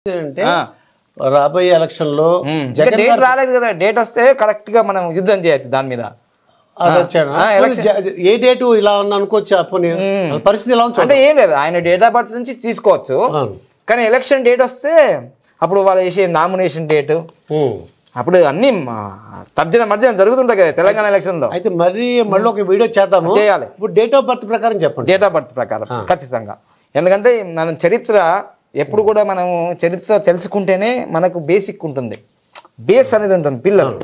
అంటే రాబోయే ఎలక్షన్ లో డేట్ రాలేదు కదా, డేట్ వస్తే కరెక్ట్ గా మనం యుద్ధం చేయొచ్చు దాని మీద. ఏ డేటు ఇలా అనుకోవచ్చు, పరిస్థితి ఎలా అంటే ఏం లేదు, ఆయన డేట్ ఆఫ్ బర్త్ నుంచి తీసుకోవచ్చు. కానీ ఎలక్షన్ డేట్ వస్తే అప్పుడు వాళ్ళు వేసే నామినేషన్ డేట్, అప్పుడు అన్ని తర్జన మర్జన జరుగుతుంటాయి కదా తెలంగాణ ఎలక్షన్ లో. అయితే మళ్ళీ ఒక వీడియో చేద్దాము, చేయాలి. ఇప్పుడు డేట్ ఆఫ్ బర్త్ ప్రకారం చెప్పండి. డేట్ ఆఫ్ బర్త్ ప్రకారం ఖచ్చితంగా, ఎందుకంటే మనం చరిత్ర ఎప్పుడు కూడా మనం చరిత్ర తెలుసుకుంటేనే మనకు బేసిక్ ఉంటుంది, బేస్ అనేది ఉంటుంది పిల్లలు.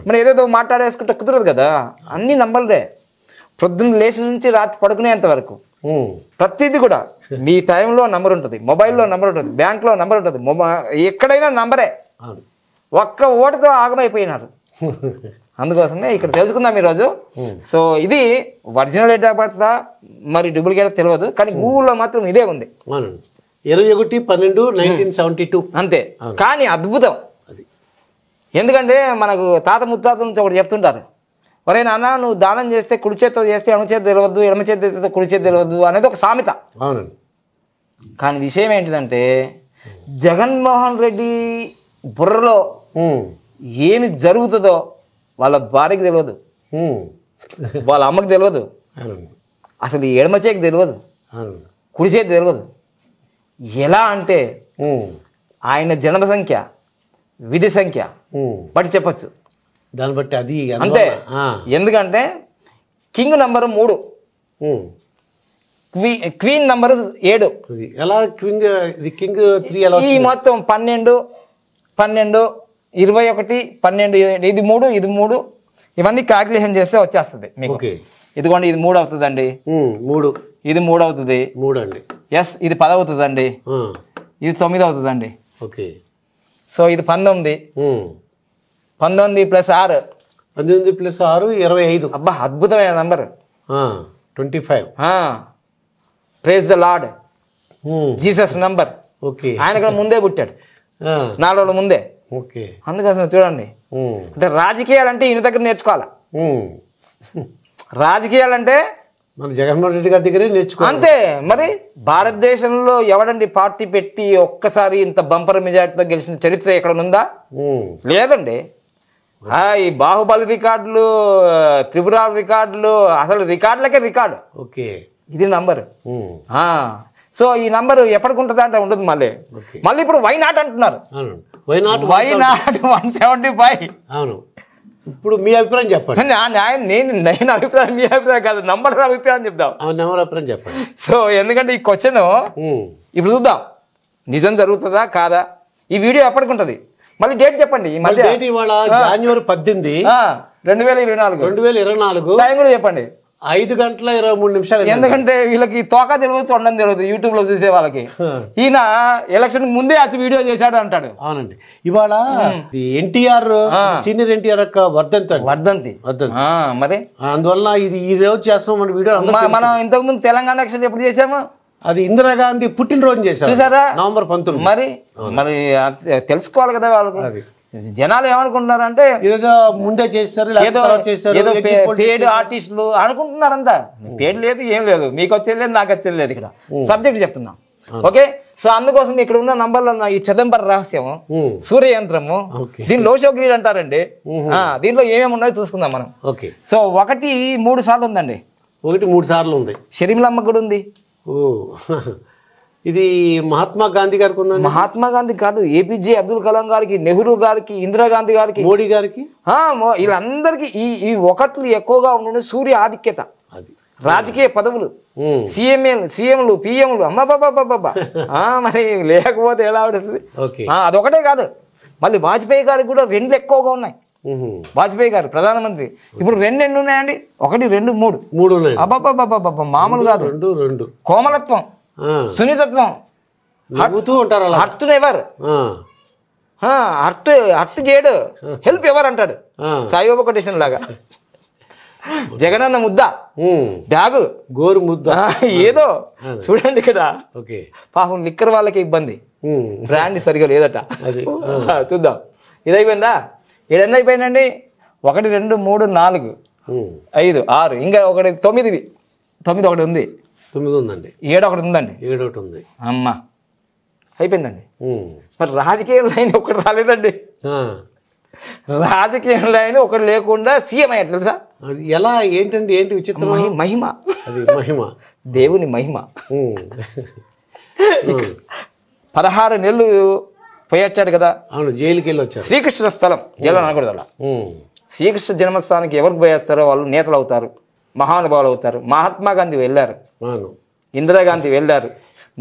మనం ఏదేదో మాట్లాడేసుకుంటే కుదరదు కదా, అన్ని నంబర్లే. పొద్దున్న లేచి నుంచి రాత్రి పడుకునేంత వరకు ప్రతిదీ కూడా మీ టైంలో నంబర్ ఉంటుంది, మొబైల్లో నంబర్ ఉంటుంది, బ్యాంక్లో నంబర్ ఉంటుంది, ఎక్కడైనా నంబరే. ఒక్క ఓటుతో ఆగమైపోయినారు. అందుకోసమే ఇక్కడ తెలుసుకుందాం ఈరోజు. సో ఇది ఒరిజినల్ డేట్ ఆఫ్ బర్త్ మరి డూప్లికేట్ తెలియదు, కానీ గూగుల్లో మాత్రం ఇదే ఉంది, 21/12/1972 అంతే. కానీ అద్భుతం, ఎందుకంటే మనకు తాత ముత్తాత నుంచి ఒకటి చెప్తుంటారు, ఒరే నాన్న నువ్వు దానం చేస్తే కుడి చేతితో చేస్తే ఎడమ చేతి తెలియవద్దు, ఎడమ చేతి కుడి చేతి తెలియవద్దు అనేది ఒక సామెత. కానీ విషయం ఏంటిదంటే జగన్మోహన్ రెడ్డి బుర్రలో ఏమి జరుగుతుందో వాళ్ళ భార్యకి తెలియదు, వాళ్ళ అమ్మకి తెలియదు, అసలు ఎడమ చేతికి తెలియదు, కుడి చేతి తెలియదు. ఎలా అంటే ఆయన జన్మ సంఖ్య విధి సంఖ్య బట్టి చెప్పచ్చు, దాన్ని బట్టి అది అంతే. ఎందుకంటే కింగ్ నంబరు 3, క్వీన్ నంబరు 7. ఎలా కింగ్ 3 ఎలా? ఈ మొత్తం 12 12 21 12 ఇది 3 ఇవన్నీ క్యాల్కులేషన్ చేస్తే వచ్చేస్తుంది మీకు. ఇదిగోండి ఇది 3 అవుతుందండి, 3 ఇది 3 అవుతుంది, 3 అండి. ఎస్ ఇది 10 అవుతుందండి, ఇది 9 అవుతుందండి. ఓకే. సో ఇది 19 19 + 6 19 + 6 25. అబ్బా అద్భుతమైన number 25. Praise the Lord, Jesus number. Okay. ఆయన కూడా ముందే పుట్టాడు, 4 రోజుల ముందే. ఓకే. అందుకోసం చూడండి, అంటే రాజకీయాలంటే ఈయన దగ్గర నేర్చుకోవాలా. రాజకీయాలంటే మన జగన్మోహన్ రెడ్డి గారి దగ్గరే నేర్చుకోవాలి అంతే. మరి భారతదేశంలో ఎవడండి పార్టీ పెట్టి ఒక్కసారి ఇంత బంపర్ మెజార్టీతో గెలిచిన చరిత్ర ఎక్కడ ఉందా? లేదండి. ఈ బాహుబలి రికార్డులు, త్రిపుర రికార్డులు, అసలు రికార్డులకే రికార్డు. ఓకే. ఇది నంబర్. సో ఈ నంబర్ ఎప్పటికి ఉంటుంది అంటే ఉంటుంది. మళ్ళీ ఇప్పుడు వై నాట్ అంటున్నారు, వై నాట్ 175. అవును. ఇప్పుడు మీ అభిప్రాయం చెప్పండి. నేను అభిప్రాయం మీ అభిప్రాయం కాదు, నంబర్ అభిప్రాయం చెప్తాం. నంబర్ అభిప్రాయం చెప్పండి. సో ఎందుకంటే ఈ క్వశ్చన్ ఇప్పుడు చూద్దాం నిజం జరుగుతుందా కాదా. ఈ వీడియో ఎప్పటికి ఉంటుంది, మళ్ళీ డేట్ చెప్పండి. ఈ మధ్య ఇవాళ జనవరి 18 2024 టైం కూడా చెప్పండి. 5:23. ఎందుకంటే వీళ్ళకి తోక తెలియదు తొండం తెలియదు యూట్యూబ్ లో చూసే వాళ్ళకి. ఈయన ఎలక్షన్ ముందే వచ్చి వీడియో చేశాడు అంటాడు. అవునండి. ఇవాళ ఎన్టీఆర్ సీనియర్ ఎన్టీఆర్ యొక్క వర్ధంతి. మరి అందువల్ల ఇది ఈ రోజు చేస్తున్నాం మన వీడియో. మనం ఇంతకు ముందు తెలంగాణ ఎలక్షన్ ఎప్పుడు చేసాము, అది ఇందిరాగాంధీ పుట్టినరోజు చేశారు, చూసారా, నవంబర్ 19. మరి తెలుసుకోవాలి కదా వాళ్ళకి. జనాలు ఏమనుకుంటున్నారంటే ఏదో ముందే చేస్తారు, పేడ్ ఆర్టిస్టులు అనుకుంటున్నారంతా. పేడ్ లేదు, ఏం లేదు, మీకు వచ్చేది లేదు, నాకు వచ్చేది లేదు. ఇక్కడ సబ్జెక్ట్ చెప్తున్నాం. ఓకే. సో అందుకోసం ఇక్కడ ఉన్న నంబర్లో ఈ చిదంబర రహస్యము, సూర్యయంత్రము, దీని లోషోగ్రీడ్ అంటారండి. దీంట్లో ఏమేమి ఉన్నాయో చూసుకుందాం మనం. ఓకే. సో 1 3 సార్లు ఉందండి. 1 3 సార్లు ఉంది. షర్మిలమ్మ కూడా ఉంది. ఇది మహాత్మా గాంధీ గారికి ఉందండి. మహాత్మా గాంధీ కాదు, ఏపీజే అబ్దుల్ కలాం గారికి, నెహ్రూ గారికి, ఇందిరాగాంధీ గారికి, మోడీ గారికి, వీళ్ళందరికీ ఈ 1లు ఎక్కువగా ఉండే సూర్య ఆధిక్యత. రాజకీయ పదవులు, సీఎంలు, పిఎంలు, అమ్మ బాబా. మరి లేకపోతే ఎలా ఉంటుంది. అదొకటే కాదు, మళ్ళీ వాజ్పేయి గారికి కూడా 2 ఎక్కువగా ఉన్నాయి. వాజ్పేయి గారు ప్రధానమంత్రి. ఇప్పుడు 2 ఎన్ని ఉన్నాయండి? 1 2 3 ఉన్నాయి. అబ్బాబాబాబా మామూలు కాదు. 2 కోమలత్వం, సున్నితత్వం, హర్ట్ నెవర్, హర్ట్ చేయడు, హెల్ప్ ఎవర్ అంటాడు సాయిబాబా కొటేషన్ లాగా. జగనన్న ముద్ద, బ్యాగు గోరు ముద్ద, ఏదో చూడండి ఇక్కడ. పాపం లిక్కర్ వాళ్ళకి ఇబ్బంది, బ్రాండ్ సరిగా లేదట. చూద్దాం. ఇది అయిపోయిందా? ఏదన్నా అయిపోయిందండి. 1 2 3 4 5 6 ఇంకా 1 9 9 ఒకటి ఉంది. 9 ఉందండి. 7 ఒకటి ఉందండి. 7 ఒకటి ఉంది. అమ్మ అయిపోయిందండి. మరి రాజకీయ లైన్ ఒకటి రాలేదండి, రాజకీయ లైన్ ఒకటి లేకుండా సీఎం అయ్యారు తెలుసా? అది ఎలా ఏంటండి, ఏంటి విచిత్రం? మహిమ, అది మహిమ, దేవుని మహిమ. 16 నెలలు పోయొచ్చాడు కదా. అవును, జైలుకి వెళ్ళి వచ్చారు. శ్రీకృష్ణ స్థలం, జైలు అనకూడదు అలా. శ్రీకృష్ణ జన్మస్థానానికి ఎవరికి పోయేస్తారో వాళ్ళు నేతలు అవుతారు, మహానుభావులు అవుతారు. మహాత్మా గాంధీ వెళ్ళారు, ఇందిరాగాంధీ వెళ్ళారు,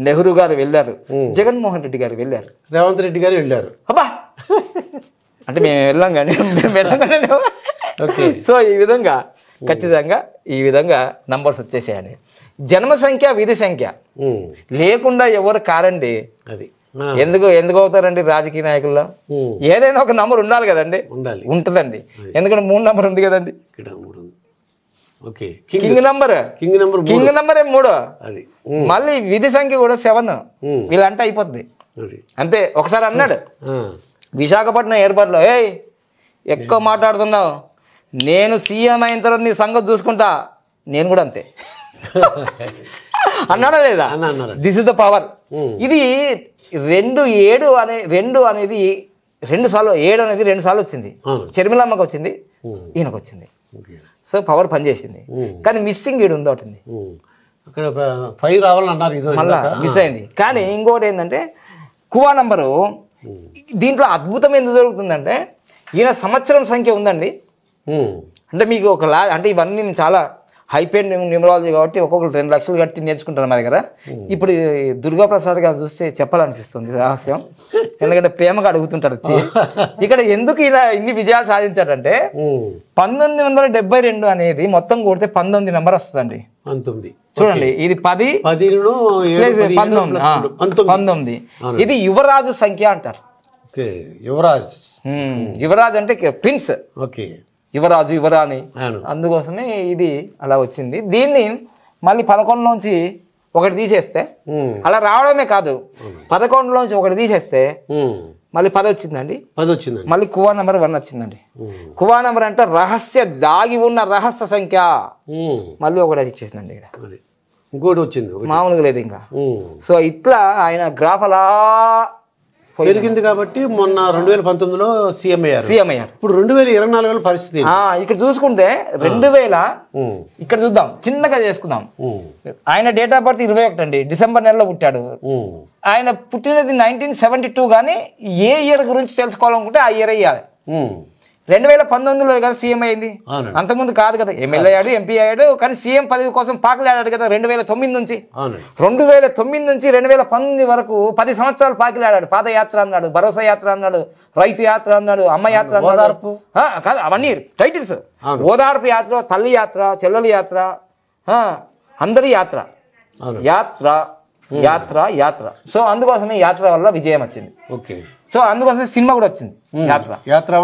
నెహ్రూ గారు వెళ్ళారు, జగన్మోహన్ రెడ్డి గారు వెళ్ళారు, రేవంత్ రెడ్డి గారు వెళ్ళారు. అబ్బా అంటే మేము వెళ్ళాం కానీ సో ఈ విధంగా ఖచ్చితంగా ఈ విధంగా నంబర్స్ వచ్చేసాయండి. జన్మ సంఖ్య విధి సంఖ్య లేకుండా ఎవరు కారండి. అది ఎందుకు అవుతారండి రాజకీయ నాయకుల్లో? ఏదైనా ఒక నంబర్ ఉండాలి కదండి, ఉంటుందండి. ఎందుకంటే 3 నంబర్ ఉంది కదండి. కింగ్ నంబరే 3, మళ్ళీ విధి సంఖ్య కూడా 7. వీళ్ళంటే అయిపోద్ది అంతే. ఒకసారి అన్నాడు విశాఖపట్నం ఎయిర్పోర్ట్లో, ఏయ్ ఎక్కువ మాట్లాడుతున్నావు, నేను సీఎం అయిన తర్వాత నీ సంగతి చూసుకుంటా. నేను కూడా అంతే అన్నాడా లేదా? This is the power. ఇది 2 అనేది 2 సార్లు, 7 అనేది 2 సార్లు వచ్చింది. షర్మిలమ్మకి వచ్చింది, ఈయనకు వచ్చింది. సో పవర్ పనిచేసింది. కానీ మిస్సింగ్ ఈడు ఉంది, ఒకటి అక్కడ 5 రావాలన్నారు, మళ్ళా మిస్ అయింది. కానీ ఇంకోటి ఏంటంటే కువా నంబరు. దీంట్లో అద్భుతం ఎందుకు జరుగుతుందంటే ఈయన సంవత్సరం సంఖ్య ఉందండి. అంటే మీకు ఒక అంటే ఇవన్నీ నేను చాలా హైపెయిడ్ న్యూమరాలజీ కాబట్టి ఒక్కొక్కరు 2 లక్షలు కట్టి నేర్చుకుంటారు మా దగ్గర. ఇప్పుడు దుర్గాప్రసాద్ గారు చూస్తే చెప్పాలనిపిస్తుంది రహస్యం, ఎందుకంటే ప్రేమగా అడుగుతుంటారు వచ్చి. ఇక్కడ ఎందుకు ఇలా ఇన్ని విజయాలు సాధించాడంటే 1972 అనేది మొత్తం కొడితే 19 నెంబర్ వస్తుందండి. చూడండి, ఇది 10 19. ఇది యువరాజు సంఖ్య అంటారు. యువరాజ్ అంటే ప్రిన్స్, యువరాజు యువరాణి, అందుకోసమే ఇది అలా వచ్చింది. దీన్ని మళ్ళీ 11లోంచి 1 తీసేస్తే అలా రావడమే కాదు, 11లోంచి 1 తీసేస్తే మళ్ళీ 10 వచ్చిందండి. మళ్ళీ కువా నెంబర్ 1 వచ్చిందండి. కువా నెంబర్ అంటే దాగి ఉన్న రహస్య సంఖ్య. మళ్ళీ 1 ఇచ్చేసిందండి. ఇక్కడ ఇంకోటి వచ్చింది, మామూలుగా లేదు ఇంకా. సో ఇట్లా ఆయన గ్రాఫ్ అలా పెరిగింది. కాబట్టి మొన్న 2019లో సీఎం అయ్యారు. ఇప్పుడు 2024 పరిస్థితి ఇక్కడ చూసుకుంటే 2000 ఇక్కడ చూద్దాం, చిన్నగా చేసుకుందాం. ఆయన డేట్ ఆఫ్ బర్త్ 21 అండి, డిసెంబర్ నెలలో పుట్టాడు. ఆయన పుట్టినది 1972. కానీ ఏ ఇయర్ గురించి తెలుసుకోవాలనుకుంటే ఆ ఇయర్ అయ్యాలి. 2019లో కదా సీఎం అయింది, అంతకుముందు కాదు కదా. ఎమ్మెల్యే అయ్యాడు, ఎంపీ అయ్యాడు, కానీ సీఎం పదవి కోసం పాకిలాడాడు కదా 2009 నుంచి. 2009 నుంచి 2019 వరకు 10 సంవత్సరాలు పాకిలాడాడు. పాదయాత్ర అన్నాడు, భరోసా యాత్ర అన్నాడు, రైతు యాత్ర అన్నాడు, అమ్మ యాత్ర అన్నాడు. కాదు, అవన్నీ టైటిల్స్. ఓదార్పు యాత్ర, తల్లి యాత్ర, చెల్లెల యాత్ర, అందరి యాత్ర, యాత్ర యాత్ర యాత్ర. సో అందుకోసమే యాత్ర వల్ల విజయం వచ్చింది. సో అందుకోసమే సినిమా కూడా వచ్చింది, యాత్ర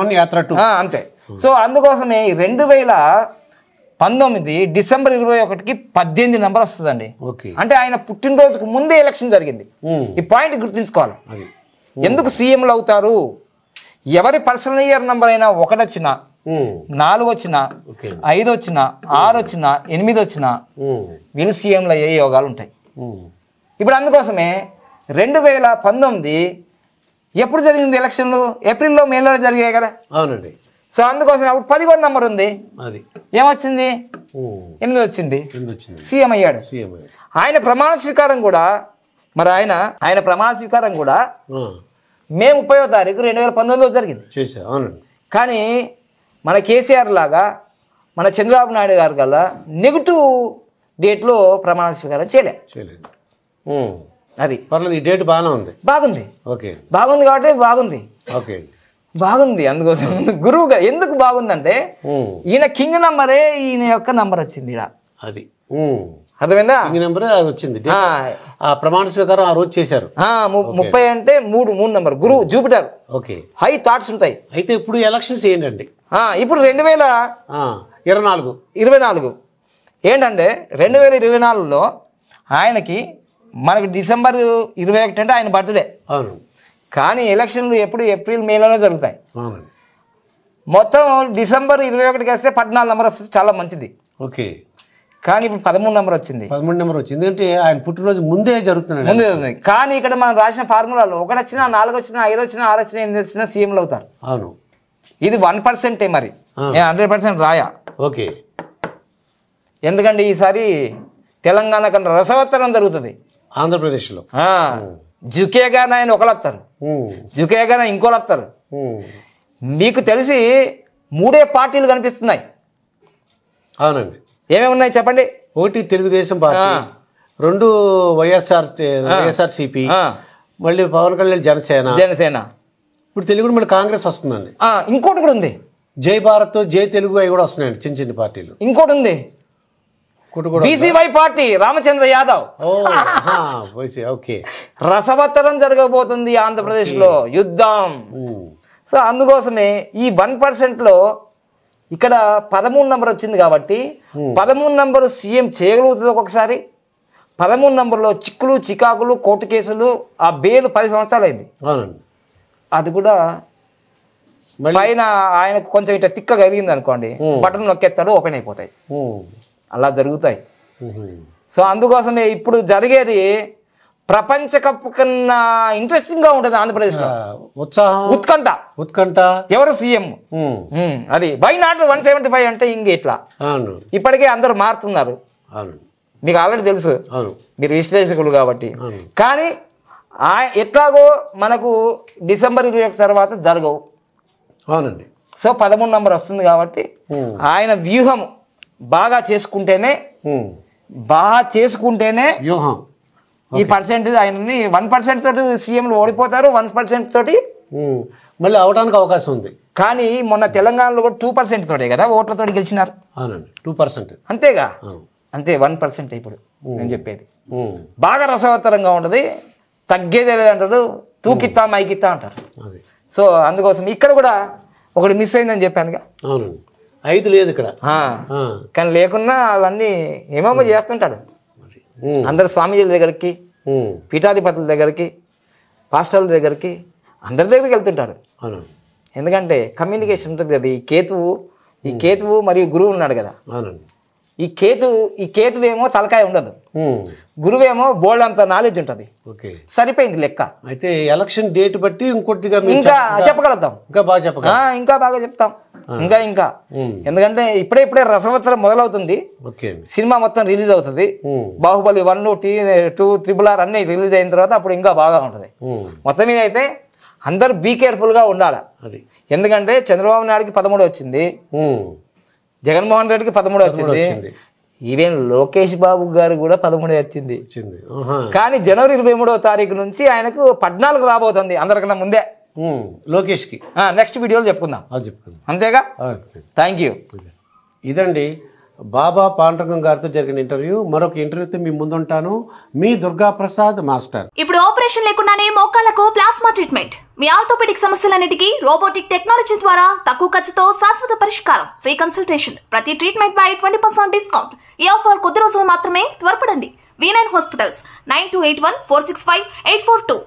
1 యాత్ర 2 అంతే. సో అందుకోసమే 2019 డిసెంబర్ 21కి 18 నెంబర్ వస్తుందండి. అంటే ఆయన పుట్టినరోజుకు ముందే ఎలక్షన్ జరిగింది. ఈ పాయింట్ గుర్తుంచుకోవాలి. ఎందుకు సీఎంలు అవుతారు? ఎవరి పర్సనల్ ఇయర్ నెంబర్ అయినా 1 వచ్చినా, 4 వచ్చినా, 5 వచ్చినా, 6 వచ్చినా, 8 వచ్చినా వీళ్ళు సీఎంలు అయ్యే యోగాలు ఉంటాయి. ఇప్పుడు అందుకోసమే 2019 ఎప్పుడు జరిగింది ఎలక్షన్లు? ఏప్రిల్లో, మేలో జరిగాయి కదా. అవునండి. సో అందుకోసం అప్పుడు 11 నెంబర్ ఉంది. ఏమొచ్చింది? 8 వచ్చింది. సీఎం అయ్యాడు. ఆయన ప్రమాణ స్వీకారం కూడా మే 30వ తారీఖు 2019లో జరిగింది. కానీ మన కేసీఆర్ లాగా మన చంద్రబాబు నాయుడు గారు గల్లా నెగిటివ్ డేట్లో ప్రమాణ స్వీకారం చేయలేదు. అది పర్లేదు, ఈ డేట్ బాగానే ఉంది. బాగుంది కాబట్టి బాగుంది. అందుకోసం గురువు గారు ఎందుకు బాగుందంటే ఈయన కింగ్ నంబరే ఈయన యొక్క నంబర్ వచ్చింది. అది అర్థమైందా? నంబర్ అది వచ్చింది. ప్రమాణ స్వీకారం ఆ రోజు చేశారు. 30 అంటే 3 నంబర్, గురువు జూపిటర్. హై థాట్స్ ఉంటాయి. అయితే ఇప్పుడు ఎలక్షన్స్ ఏంటండి? ఇప్పుడు 2024 ఏంటంటే 2024లో ఆయనకి, మనకి డిసెంబర్ 21 అంటే ఆయన బర్త్డే. కానీ ఎలక్షన్లు ఎప్పుడు ఏప్రిల్ మేలోనే జరుగుతాయి. మొత్తం డిసెంబర్ 21కి వస్తే 14 నెంబర్ వస్తుంది, చాలా మంచిది. కానీ ఇప్పుడు 13 నెంబర్ వచ్చింది. 13 నెంబర్ వచ్చింది. ఎందుకంటే ఆయన పుట్టినరోజు ముందే జరుగుతున్నాడు. కానీ ఇక్కడ మనం రాసిన ఫార్ములాలో 1 వచ్చినా 4 వచ్చినా 5 వచ్చినా 6 వచ్చినా 8 వచ్చినా సీఎంలు అవుతారు. అవును, ఇది 1% మరి, నేను 100% రాయా. ఓకే. ఎందుకంటే ఈసారి తెలంగాణ కన్నా రసవత్తరం జరుగుతుంది ఆంధ్రప్రదేశ్లో. జుకేగానే ఆయన ఒకరు వస్తారు, జుకేగానే ఇంకోళ్ళు వస్తారు. మీకు తెలిసి 3 పార్టీలు కనిపిస్తున్నాయి. అవునండి. ఏమేమి ఉన్నాయి చెప్పండి. 1 తెలుగుదేశం పార్టీ, 2 వైఎస్ఆర్సీపీ, మళ్ళీ పవన్ కళ్యాణ్ జనసేన. ఇప్పుడు తెలుగు మళ్ళీ కాంగ్రెస్ వస్తుందండి. ఇంకోటి కూడా ఉంది, జై భారత్, జై తెలుగు అవి కూడా వస్తున్నాయండి, చిన్న చిన్న పార్టీలు. ఇంకోటి ఉంది, BCY party, Ramachandra Yadav. Okay. రసవత్తరం జరగబోతుంది ఆంధ్రప్రదేశ్ లో, యుద్ధం. సో అందుకోసమే ఈ 1%లో ఇక్కడ 13 నెంబర్ వచ్చింది కాబట్టి 13 నెంబరు సీఎం చేయగలుగుతుంది. ఒక్కొక్కసారి 13 నెంబర్లో చిక్కులు చికాకులు కోర్టు కేసులు, ఆ బెయిల్ 10 సంవత్సరాలు అయింది. అది కూడా పైన ఆయనకు కొంచెం ఇట్లా తిక్క కలిగింది అనుకోండి, బటన్ నొక్కేస్తాడు, ఓపెన్ అయిపోతాయి, అలా జరుగుతాయి. సో అందుకోసమే ఇప్పుడు జరిగేది ప్రపంచ కప్ కన్నా ఇంట్రెస్టింగ్ గా ఉంటుంది ఆంధ్రప్రదేశ్ లో. ఉత్కంఠ ఎవరు సీఎం, అది వై నాట్ 175 అంటే ఇంక ఇట్లా. ఇప్పటికే అందరూ మారుతున్నారు, మీకు ఆల్రెడీ తెలుసు, మీరు విశ్లేషకులు కాబట్టి. కానీ ఎట్లాగో మనకు డిసెంబర్ 21 తర్వాత జరగవు. అవునండి. సో 13 నెంబర్ వస్తుంది కాబట్టి ఆయన వ్యూహం బాగా చేసుకుంటేనే వ్యూహం ఈ పర్సెంటేజ్ ఆయనని 1% తోటి సీఎంలు ఓడిపోతారు, 1% తోటి మళ్ళీ అవడానికి అవకాశం ఉంది. కానీ మొన్న తెలంగాణలో కూడా 2% తోటే కదా ఓట్లతో గెలిచినారు. అవునండి, 2%. అంతేగా, అంతే 1% ఇప్పుడు నేను చెప్పేది. బాగా రసవత్తరంగా ఉంటుంది, తగ్గేదే లేదంటారు, తూకిత్తా మైకిత్తా అంటారు. సో అందుకోసం ఇక్కడ కూడా ఒకటి మిస్ అయిందని చెప్పానుగా. అవునండి, 5 లేదు ఇక్కడ. కానీ లేకున్నా అవన్నీ ఏమేమో చేస్తుంటాడు. అందరు స్వామీజీల దగ్గరికి, పీఠాధిపతుల దగ్గరికి, పాస్టర్ల దగ్గరికి, అందరి దగ్గరికి వెళ్తుంటాడు. ఎందుకంటే కమ్యూనికేషన్ ఉంటుంది కదా. ఈ కేతువు మరియు గురువు ఉన్నాడు కదా. ఈ కేతువేమో తలకాయ ఉండదు, గురువేమో బోల్డ్ అంత నాలెడ్జ్ ఉంటుంది. సరిపోయింది లెక్క. అయితే ఎలక్షన్ డేట్ బట్టి ఇంకొద్దిగా ఇంకా చెప్పగలుగుతాం, ఇంకా బాగా చెప్తాం. ఇంకా ఎందుకంటే ఇప్పుడే రసవత్సరం మొదలవుతుంది. సినిమా మొత్తం రిలీజ్ అవుతుంది. బాహుబలి 1, 2, RRR అన్ని రిలీజ్ అయిన తర్వాత అప్పుడు ఇంకా బాగా ఉంటుంది. మొత్తం మీద అయితే అందరూ బీ కేర్ఫుల్ గా ఉండాలి. ఎందుకంటే చంద్రబాబు నాయుడుకి 13 వచ్చింది, జగన్మోహన్ రెడ్డికి 13 వచ్చింది, ఈవెన్ లోకేష్ బాబు గారు కూడా 13 వచ్చింది. కానీ జనవరి 23వ తారీఖు నుంచి ఆయనకు 14 రాబోతుంది, అందరికన్నా ముందే లోకేష్ కి. నెక్స్ట్ వీడియోలో చెప్పుకుందాం. అంతేగా. Thank you. ఇదండి బాబా పాండురంగం గారితో జరిగిన ఇంటర్వ్యూ. మరొక ఇంటర్వ్యూతో మీ ముందుంటాను. మీ దుర్గా ప్రసాద్ మాస్టర్. ఇప్పుడు ఆపరేషన్ లేకుండానే మోకాళ్లకు ప్లాస్మా ట్రీట్మెంట్, మీ ఆర్థోపెడిక్ సమస్యలన్నిటికీ రోబోటిక్ టెక్నాలజీ ద్వారా తక్కువ ఖర్చుతో శాశ్వత పరిష్కారం, ఫ్రీ కన్సల్టేషన్, ప్రతి ట్రీట్మెంట్ పై 20% డిస్కౌంట్. ఈ ఆఫర్ కొద్ది రోజులు మాత్రమే, త్వరపడండి. V9 hospitals 9281465842.